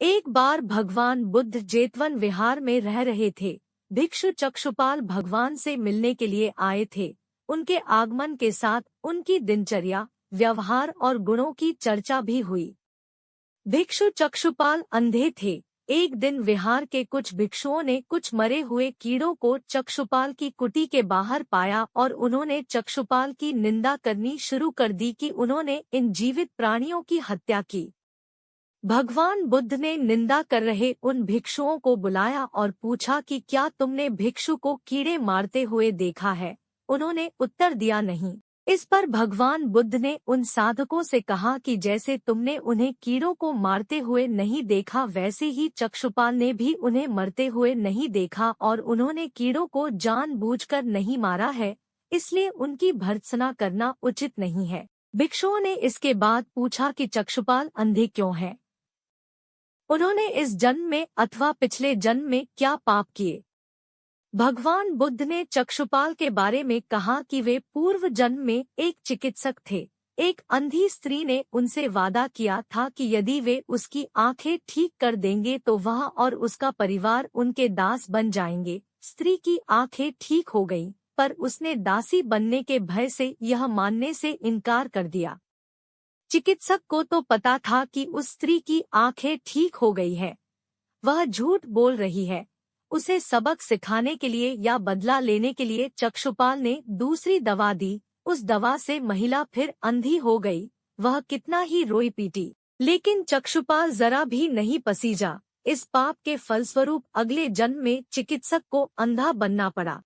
एक बार भगवान बुद्ध जेतवन विहार में रह रहे थे। भिक्षु चक्षुपाल भगवान से मिलने के लिए आए थे। उनके आगमन के साथ उनकी दिनचर्या, व्यवहार और गुणों की चर्चा भी हुई। भिक्षु चक्षुपाल अंधे थे। एक दिन विहार के कुछ भिक्षुओं ने कुछ मरे हुए कीड़ों को चक्षुपाल की कुटी के बाहर पाया और उन्होंने चक्षुपाल की निंदा करनी शुरू कर दी कि उन्होंने इन जीवित प्राणियों की हत्या की। भगवान बुद्ध ने निंदा कर रहे उन भिक्षुओं को बुलाया और पूछा कि क्या तुमने भिक्षु को कीड़े मारते हुए देखा है? उन्होंने उत्तर दिया नहीं। इस पर भगवान बुद्ध ने उन साधकों से कहा कि जैसे तुमने उन्हें कीड़ों को मारते हुए नहीं देखा, वैसे ही चक्षुपाल ने भी उन्हें मरते हुए नहीं देखा और उन्होंने कीड़ों को जानबूझकर नहीं मारा है, इसलिए उनकी भर्त्सना करना उचित नहीं है। भिक्षुओं ने इसके बाद पूछा कि चक्षुपाल अंधे क्यों हैं? उन्होंने इस जन्म में अथवा पिछले जन्म में क्या पाप किए? भगवान बुद्ध ने चक्षुपाल के बारे में कहा कि वे पूर्व जन्म में एक चिकित्सक थे। एक अंधी स्त्री ने उनसे वादा किया था कि यदि वे उसकी आंखें ठीक कर देंगे तो वह और उसका परिवार उनके दास बन जाएंगे। स्त्री की आंखें ठीक हो गईं, पर उसने दासी बनने के भय से यह मानने से इनकार कर दिया। चिकित्सक को तो पता था कि उस स्त्री की आंखें ठीक हो गई है, वह झूठ बोल रही है। उसे सबक सिखाने के लिए या बदला लेने के लिए चक्षुपाल ने दूसरी दवा दी। उस दवा से महिला फिर अंधी हो गई। वह कितना ही रोई पीटी, लेकिन चक्षुपाल जरा भी नहीं पसीजा। इस पाप के फलस्वरूप अगले जन्म में चिकित्सक को अंधा बनना पड़ा।